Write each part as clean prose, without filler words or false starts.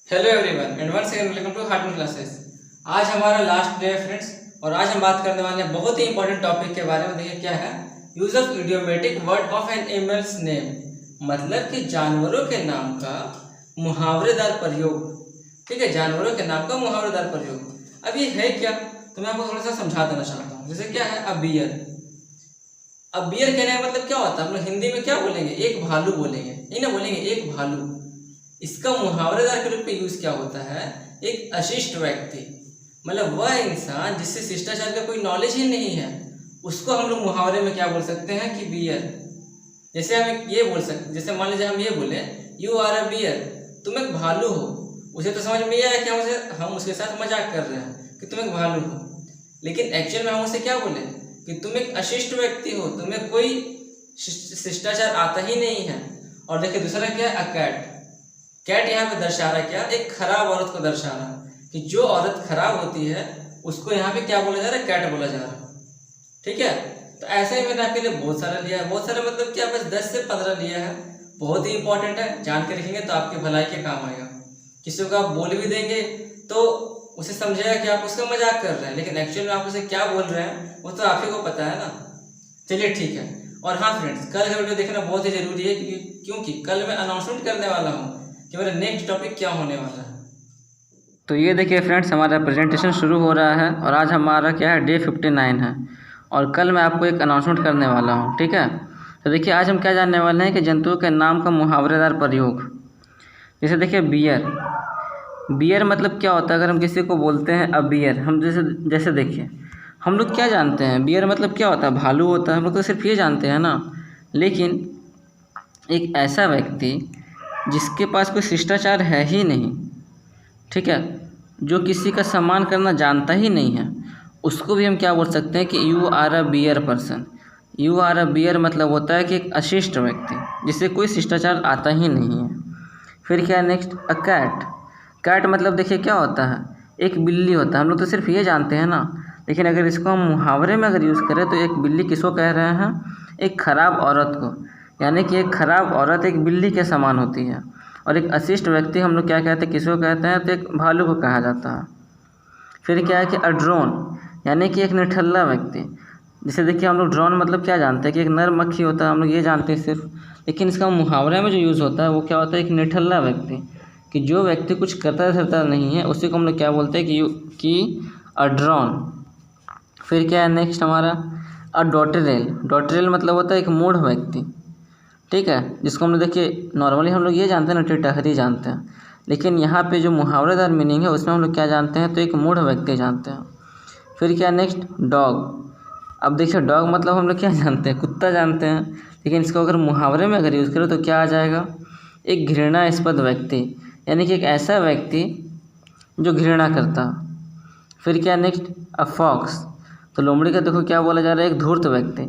Hello everyone and once again welcome to Hartman classes. आज हमारा last day है friends, और आज हम बात करने वाले हैं बहुत ही इंपॉर्टेंट टॉपिक के बारे में। देखिए क्या है, use of idiomatic word of an animals name, मतलब कि जानवरों के नाम का मुहावरेदार प्रयोग। ठीक है, जानवरों के नाम का मुहावरेदार प्रयोग। अब ये है क्या, तो मैं आपको थोड़ा सा समझा देना चाहता हूँ। जैसे क्या है, अब बियर कहने का मतलब क्या होता है, हम लोग हिंदी में क्या बोलेंगे, एक भालू बोलेंगे, यही ना बोलेंगे, एक भालू। इसका मुहावरेदार के रूप में यूज क्या होता है, एक अशिष्ट व्यक्ति, मतलब वह इंसान जिससे शिष्टाचार का कोई नॉलेज ही नहीं है, उसको हम लोग मुहावरे में क्या बोल सकते हैं कि बियर। जैसे हम ये बोल सकते, जैसे मान लीजिए हम ये बोले यू आर अ बियर, तुम एक भालू हो। उसे तो समझ में आया कि हम उसके साथ मजाक कर रहे हैं कि तुम एक भालू हो, लेकिन एक्चुअल में हम उसे क्या बोले कि तुम एक अशिष्ट व्यक्ति हो, तुम्हें कोई शिष्टाचार आता ही नहीं है। और देखिए दूसरा क्या है, अ कैट यहाँ पे दर्शा रहा है क्या, एक खराब औरत को दर्शा रहा है कि जो औरत खराब होती है उसको यहाँ पे क्या बोला जा रहा है, कैट बोला जा रहा है। ठीक है, तो ऐसे ही मैंने आपके लिए बहुत सारा लिया है, बहुत सारा मतलब क्या, बस 10 से 15 लिया है। बहुत ही इंपॉर्टेंट है, जान के रखेंगे तो आपकी भलाई के काम आएगा। किसी को आप बोल भी देंगे तो उसे समझेगा कि आप उसका मजाक कर रहे हैं, लेकिन एक्चुअल में आप उसे क्या बोल रहे हैं वो तो आप ही को पता है ना। चलिए ठीक है। और हाँ फ्रेंड्स, कल का वीडियो देखना बहुत ही जरूरी है, क्योंकि कल मैं अनाउंसमेंट करने वाला हूँ कि मेरा नेक्स्ट टॉपिक क्या होने वाला है। तो ये देखिए फ्रेंड्स, हमारा प्रेजेंटेशन शुरू हो रहा है और आज हमारा क्या है, डे 59 है, और कल मैं आपको एक अनाउंसमेंट करने वाला हूँ। ठीक है, तो देखिए आज हम क्या जानने वाले हैं कि जंतुओं के नाम का मुहावरेदार प्रयोग। जैसे देखिए बियर मतलब क्या होता है, अगर हम किसी को बोलते हैं अब बियर, हम जैसे जैसे देखिए हम लोग क्या जानते हैं, बियर मतलब क्या होता है, भालू होता है, हम लोग तो सिर्फ ये जानते हैं ना। लेकिन एक ऐसा व्यक्ति जिसके पास कोई शिष्टाचार है ही नहीं, ठीक है, जो किसी का सम्मान करना जानता ही नहीं है, उसको भी हम क्या बोल सकते हैं कि you are a bear person. You are a bear मतलब होता है कि एक अशिष्ट व्यक्ति जिसे कोई शिष्टाचार आता ही नहीं है। फिर क्या है नेक्स्ट, अ कैट मतलब देखिए क्या होता है, एक बिल्ली होता है, हम लोग तो सिर्फ ये जानते हैं ना। लेकिन अगर इसको हम मुहावरे में अगर यूज़ करें तो एक बिल्ली किसको कह रहे हैं, एक खराब औरत को, यानी कि एक खराब औरत एक बिल्ली के समान होती है। और एक अशिष्ट व्यक्ति हम लोग क्या कहते हैं, किसको कहते हैं, तो एक भालू को कहा जाता है। फिर क्या है कि अ ड्रोन, यानी कि एक निठल्ला व्यक्ति। जैसे देखिए हम लोग ड्रोन मतलब क्या जानते हैं कि एक नर मक्खी होता है, हम लोग ये जानते हैं सिर्फ। लेकिन इसका मुहावरे में जो यूज़ होता है वो क्या होता है, एक निठल्ला व्यक्ति, कि जो व्यक्ति कुछ करता धरता नहीं है उसी को हम लोग क्या बोलते हैं कि अ ड्रोन। फिर क्या है नेक्स्ट हमारा, अ डॉटरेल मतलब होता है एक मूढ़ व्यक्ति। ठीक है, जिसको हम लोग देखिए नॉर्मली हम लोग ये जानते हैं ना, टिटहरी जानते हैं, लेकिन यहाँ पे जो मुहावरेदार मीनिंग है उसमें हम लोग क्या जानते हैं, तो एक मूढ़ व्यक्ति जानते हैं। फिर क्या नेक्स्ट, डॉग। अब देखिए डॉग मतलब हम लोग क्या जानते हैं, कुत्ता जानते हैं, लेकिन इसको अगर मुहावरे में अगर यूज़ करें तो क्या आ जाएगा, एक घृणास्पद व्यक्ति, यानी कि एक ऐसा व्यक्ति जो घृणा करता। फिर क्या नेक्स्ट, अ फॉक्स, तो लोमड़ी का देखो क्या बोला जा रहा है, एक धूर्त व्यक्ति,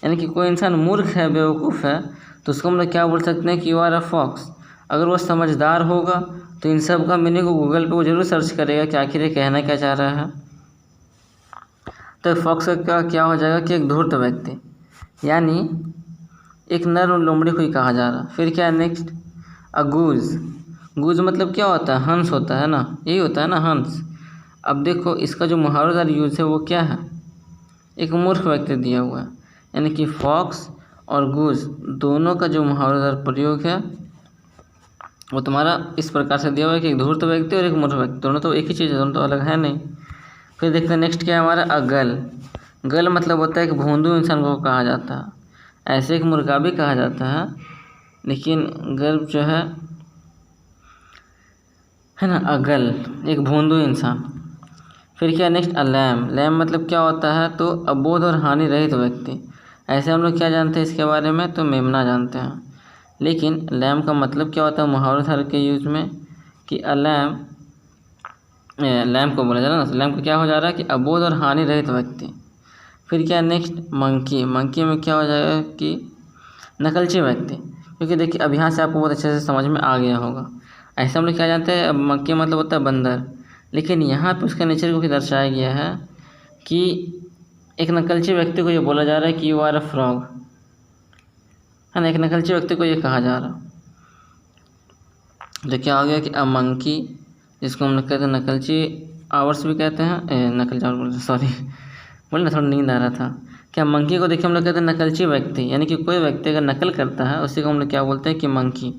यानी कि कोई इंसान मूर्ख है, बेवकूफ़ है, तो उसको हम लोग क्या बोल सकते हैं कि यू आर अ फॉक्स। अगर वो समझदार होगा तो इन सब का मीनिंग को गूगल पे वो जरूर सर्च करेगा कि आखिर ये कहना क्या चाह रहा है। तो फॉक्स का क्या हो जाएगा कि एक धूर्त व्यक्ति, यानी एक नर और लोमड़ी को ही कहा जा रहा। फिर क्या है नेक्स्ट, अ गूज मतलब क्या होता है, हंस होता है ना, यही होता है ना, हंस। अब देखो इसका जो मुहावरेदार यूज़ है वो क्या है, एक मूर्ख व्यक्ति दिया हुआ है, यानी कि फॉक्स और गूज दोनों का जो मुहावरेदार प्रयोग है वो तुम्हारा इस प्रकार से दिया हुआ है कि एक धूर्त व्यक्ति और एक मूर्ख व्यक्ति, दोनों तो एक ही चीज़ है, दोनों तो अलग है नहीं। फिर देखते हैं नेक्स्ट क्या है हमारा, गल मतलब होता है कि भोंदू इंसान को कहा जाता है, ऐसे एक मुर्गा भी कहा जाता है, लेकिन गल जो है ना, अगल एक भोंदू इंसान। फिर क्या नेक्स्ट, लैम मतलब क्या होता है, तो अबोध और हानि रहित व्यक्ति। ऐसे हम लोग क्या जानते हैं इसके बारे में, तो मेमना जानते हैं। लेकिन लैम का मतलब क्या होता है मुहावरेदार के यूज में, कि लैम को बोला जा रहा है ना, लैम को क्या हो जा रहा है कि अबोध और हानि रहित व्यक्ति। फिर क्या नेक्स्ट, मंकी में क्या हो जाएगा कि नकलची व्यक्ति, क्योंकि देखिए अब यहाँ से आपको बहुत अच्छे से समझ में आ गया होगा। ऐसे हम लोग क्या जानते हैं, मंकी मतलब होता है बंदर, लेकिन यहाँ पे उसका नेचर को दर्शाया गया है कि एक नकलची व्यक्ति को ये बोला जा रहा है कि यू आर अ फ्रॉग, है ना, एक नकलची व्यक्ति को ये कहा जा रहा। तो क्या हो गया कि अ मंकी जिसको हम लोग कहते हैं नकलची आवर्स भी कहते हैं, नकलची आवर्स बोलते, सॉरी बोले ना, थोड़ा नींद आ रहा था। क्या मंकी को देखिए हम लोग कहते हैं नकलची व्यक्ति, यानी कि कोई व्यक्ति अगर नकल करता है उसी को हम लोग क्या बोलते हैं कि मंकी।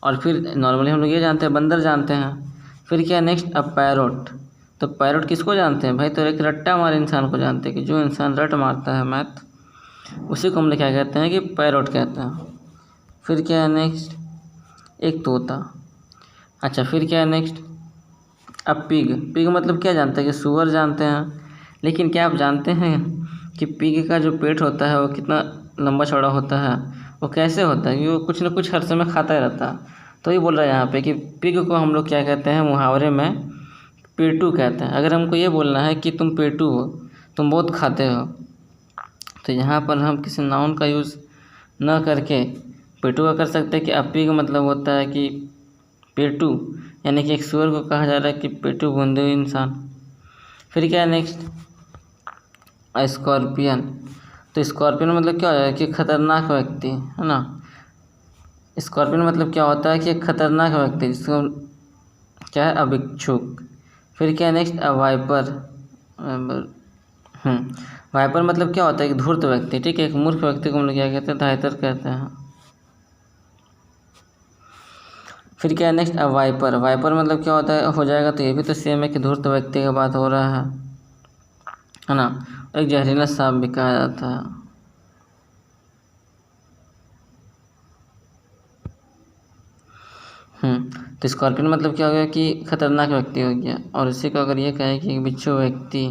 और फिर नॉर्मली हम लोग ये जानते हैं बंदर जानते हैं। फिर क्या नेक्स्ट, अब पैरोट। तो पैरोट किसको जानते हैं भाई, तो एक रट्टा मारे इंसान को जानते हैं कि जो इंसान रट मारता है मैथ, उसी को हम लोग क्या कहते हैं कि पैरोट कहते हैं। फिर क्या है नेक्स्ट, एक तोता। अच्छा फिर क्या है नेक्स्ट, अब पिग। पिग मतलब क्या जानते हैं कि सुअर जानते हैं। लेकिन क्या आप जानते हैं कि पिग का जो पेट होता है वो कितना लंबा चौड़ा होता है, वो कैसे होता है कि वो कुछ ना कुछ हर समय खाता ही रहता है। तो ये बोल रहा है यहाँ पे कि पिग को हम लोग क्या कहते हैं मुहावरे में पेटू कहते हैं। अगर हमको ये बोलना है कि तुम पेटू हो, तुम बहुत खाते हो, तो यहाँ पर हम किसी नाउन का यूज़ न करके पेटू का कर सकते हैं कि अपी का मतलब होता है कि पेटू, यानी कि एक सुअर को कहा जा रहा है कि पेटू बूंदे हुए इंसान। फिर क्या है नेक्स्ट, स्कॉर्पियन। तो स्कॉर्पियन मतलब क्या होता है कि खतरनाक व्यक्ति, है ना। स्कॉर्पियन मतलब क्या होता है कि एक खतरनाक व्यक्ति, जिसको क्या है अभिक्षुक। फिर क्या है नेक्स्ट, वाइपर। वाइपर मतलब क्या होता है कि धूर्त व्यक्ति, ठीक है। एक मूर्ख व्यक्ति को हम लोग क्या कहते हैं, धायतर कहते हैं। फिर क्या है नेक्स्ट, वाइपर। वाइपर मतलब क्या होता है, हो जाएगा तो ये भी तो सेम है कि धूर्त व्यक्ति की बात हो रहा है ना। एक जहरीला सांप भी कहा जाता है। तो स्कॉर्पियन मतलब क्या हो गया कि खतरनाक व्यक्ति हो गया। और इसी को अगर ये कहे कि बिच्छू व्यक्ति,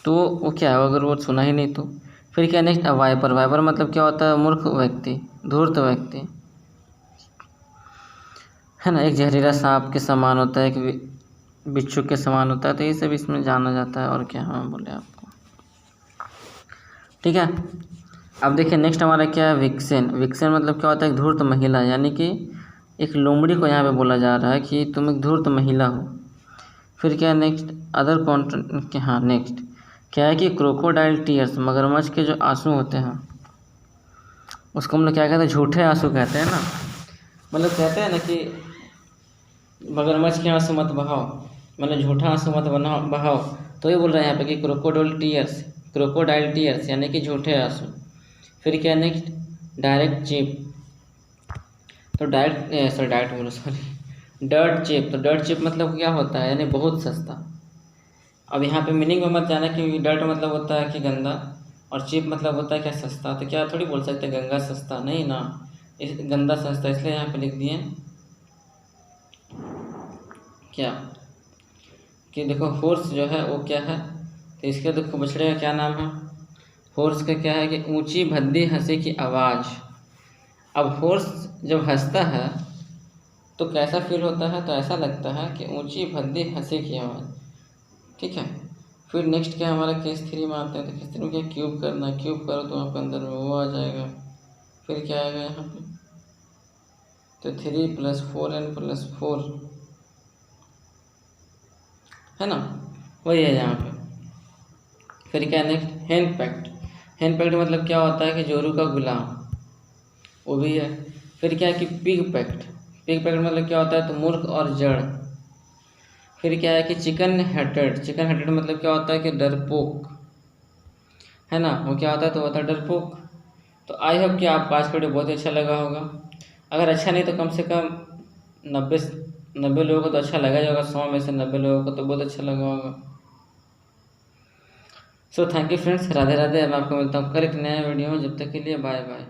तो वो क्या है, अगर वो सुना ही नहीं तो। फिर क्या नेक्स्ट, वाइपर। वाइपर मतलब क्या होता है, मूर्ख व्यक्ति, धूर्त व्यक्ति, है ना। एक जहरीला सांप के समान होता है, एक बिच्छू के समान होता है। तो ये सब इसमें जाना जाता है। और क्या हम बोले आपको, ठीक है। अब देखिए नेक्स्ट हमारा क्या है, विक्सेन। विक्सेन मतलब क्या होता है, एक धूर्त महिला, यानी कि एक लोमड़ी को यहाँ पे बोला जा रहा है कि तुम एक धूर्त महिला हो। फिर क्या है नेक्स्ट, अदर कॉन्ट्र, हाँ नेक्स्ट क्या है कि क्रोकोडाइल टीयर्स, मगरमच्छ के जो आंसू होते हैं उसको हम लोग क्या कहते हैं, झूठे आंसू कहते हैं ना। मतलब कहते हैं ना कि मगरमच्छ के आंसू मत बहाओ, मतलब झूठा आंसू मत बहाओ। तो ये बोल रहे हैं यहाँ पे कि क्रोकोडाइल टीयर्स यानी कि झूठे आंसू। फिर क्या है नेक्स्ट, डायरेक्ट चीप। तो डर्ट चीप। तो डर्ट चीप मतलब क्या होता है, यानी बहुत सस्ता। अब यहाँ पे मीनिंग में मत जाना कि डर्ट मतलब होता है कि गंदा और चीप मतलब होता है क्या, सस्ता। तो क्या थोड़ी बोल सकते हैं गंगा सस्ता, नहीं ना, इस गंदा सस्ता, इसलिए यहाँ पे लिख दिए क्या कि देखो हॉर्स जो है वो क्या है, तो इसके देखो बछड़े का क्या नाम है, हॉर्स का क्या है कि ऊंची भद्दी हंसी की आवाज़। अब हॉर्स जब हंसता है तो कैसा फील होता है, तो ऐसा लगता है कि ऊंची भद्दी हंसी की आवाज़, ठीक है। फिर नेक्स्ट क्या हमारा केस 3 में आते हैं। तो केस 3 में क्या, क्यूब करना है। क्यूब करो तो आपके अंदर में वो आ जाएगा। फिर क्या आएगा यहाँ पे, तो 3 + 4n + 4, है ना, वही है यहाँ पे। फिर क्या नेक्स्ट, हेन पैक्ट। हेन पैक्ट मतलब क्या होता है कि जोरू का गुलाम, वो भी है। फिर क्या है कि पिग पैक्ट। पिग पैक्ट मतलब क्या होता है, तो मूर्ख और जड़। फिर क्या है कि चिकन हेटेड। चिकन हेटेड मतलब क्या होता है कि डरपोक, है ना, वो क्या होता है, तो होता है डरपोक। तो आई होप कि आपको आज का वीडियो बहुत अच्छा लगा होगा। अगर अच्छा नहीं तो कम से कम 90 लोगों को तो अच्छा लगा ही होगा, 100 में से 90 लोगों को तो बहुत अच्छा लगा होगा। So thank you friends, Radhe Radhe. अब आपको मिलता हूँ कल एक नया वीडियो में, जब तक के लिए बाय बाय।